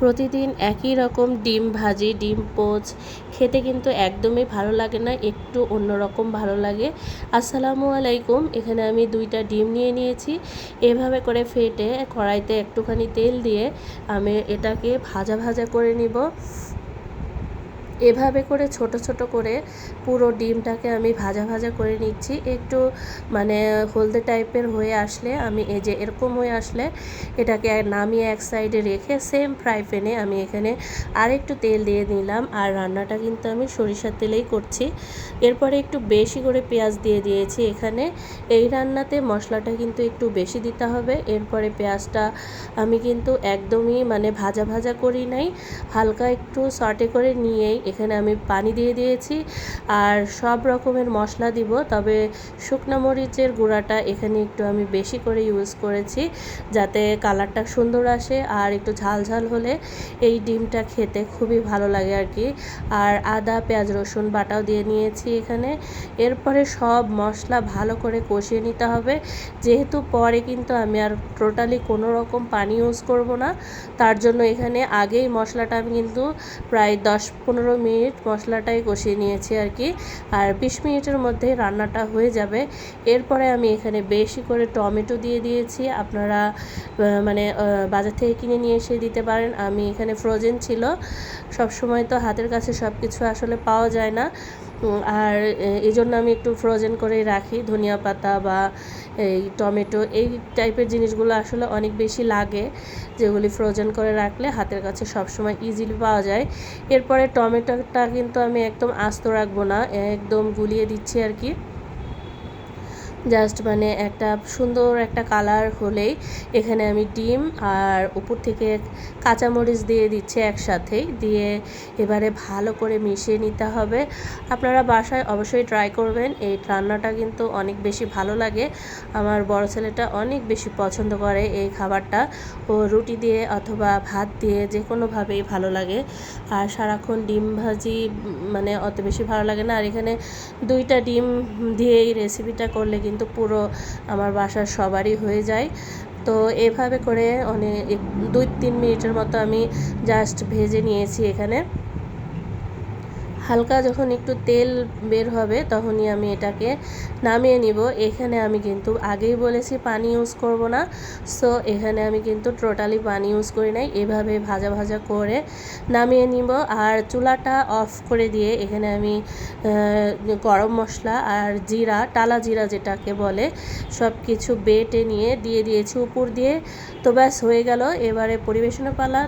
প্রতিদিন একই রকম ডিম ভাজি, ডিম পোচ খেতে কিন্তু একদমই ভালো লাগে না, একটু অন্যরকম ভালো লাগে। আসসালামু আলাইকুম। এখানে আমি 2টা ডিম নিয়ে নিয়েছি। এভাবে করে ফেটে কড়াইতে একটুখানি তেল দিয়ে আমি এটাকে ভাজা ভাজা করে নিব। এভাবে করে ছোট ছোট করে পুরো ডিমটাকে আমি ভাজা ভাজা করে নিচ্ছি। একটু মানে হলদে টাইপের হয়ে আসলে আমি এই যে এরকম হয়ে আসলে এটাকে নামিয়ে এক সাইডে রেখে সেম ফ্রাই প্যানে আমি এখানে আরেকটু তেল দিয়ে নিলাম। আর রান্নাটা কিন্তু আমি সরিষার তেলেই করছি। এরপরে একটু বেশি করে পেঁয়াজ দিয়ে দিয়েছি এখানে। এই রান্নাতে মশলাটা কিন্তু একটু বেশি দিতে হবে। এরপরে পেঁয়াজটা আমি কিন্তু একদমই মানে ভাজা ভাজা করি নাই, হালকা একটু সটে করে নিয়েই এখানে আমি পানি দিয়ে দিয়েছি। আর সব রকমের মশলা দিব, তবে শুকনো মরিচের গুঁড়াটা এখানে একটু আমি বেশি করে ইউজ করেছি যাতে কালারটা সুন্দর আসে। আর একটু ঝাল ঝাল হলে এই ডিমটা খেতে খুবই ভালো লাগে আর কি। আর আদা পেঁয়াজ রসুন বাটাও দিয়ে নিয়েছি এখানে। এরপরে সব মশলা ভালো করে কষিয়ে নিতে হবে, যেহেতু পরে কিন্তু আমি আর টোটালি কোনো রকম পানি ইউজ করব না। তার জন্য এখানে আগেই মশলাটা আমি কিন্তু প্রায় 10-15 মিনিট মশলাটাই কষিয়ে নিয়েছি আর কি। আর 20 মিনিটের মধ্যে রান্নাটা হয়ে যাবে। এরপরে আমি এখানে বেশি করে টমেটো দিয়ে দিয়েছি। আপনারা মানে বাজার থেকে কিনে নিয়ে এসে দিতে পারেন। আমি এখানে ফ্রোজেন ছিল, সব সময় তো হাতের কাছে সব কিছু আসলে পাওয়া যায় না। আর এই জন্য আমি একটু ফ্রোজেন করেই রাখি। ধনিয়া পাতা বা এই টমেটো এই টাইপের জিনিসগুলো আসলে অনেক বেশি লাগে, যেগুলি ফ্রোজেন করে রাখলে হাতের কাছে সবসময় ইজিলি পাওয়া যায়। এরপরে টমেটোটা কিন্তু আমি একদম আস্ত রাখবো না, একদম গুলিয়ে দিচ্ছি আর কি। জাস্ট মানে একটা সুন্দর একটা কালার হলেই এখানে আমি ডিম আর উপর থেকে কাঁচামরিচ দিয়ে দিচ্ছি একসাথেই, দিয়ে এবারে ভালো করে মিশিয়ে নিতে হবে। আপনারা বাসায় অবশ্যই ট্রাই করবেন, এই রান্নাটা কিন্তু অনেক বেশি ভালো লাগে। আমার বড় ছেলেটা অনেক বেশি পছন্দ করে এই খাবারটা। ও রুটি দিয়ে অথবা ভাত দিয়ে যে কোনোভাবেই ভালো লাগে। আর সারাক্ষণ ডিম ভাজি মানে অত বেশি ভালো লাগে না। আর এখানে 2টা ডিম দিয়ে এই রেসিপিটা করলে কিন্তু পুরো আমার বাসার সবারই হয়ে যায়। তো এভাবে করে অনেক 2-3 মিনিটের মতো আমি জাস্ট ভেজে নিয়েছি এখানে। হালকা যখন একটু তেল বের হবে তখনই আমি এটাকে নামিয়ে নিব। এখানে আমি কিন্তু আগেই বলেছি পানি ইউজ করব না, সো এখানে আমি কিন্তু টোটালি পানি ইউজ করি নাই। এভাবে ভাজা ভাজা করে নামিয়ে নিব। আর চুলাটা অফ করে দিয়ে এখানে আমি গরম মশলা আর জিরা, টালা জিরা যেটাকে বলে, সব কিছু বেটে নিয়ে দিয়ে দিয়েছি উপর দিয়ে। তো ব্যাস হয়ে গেল, এবারে পরিবেশনের পালা।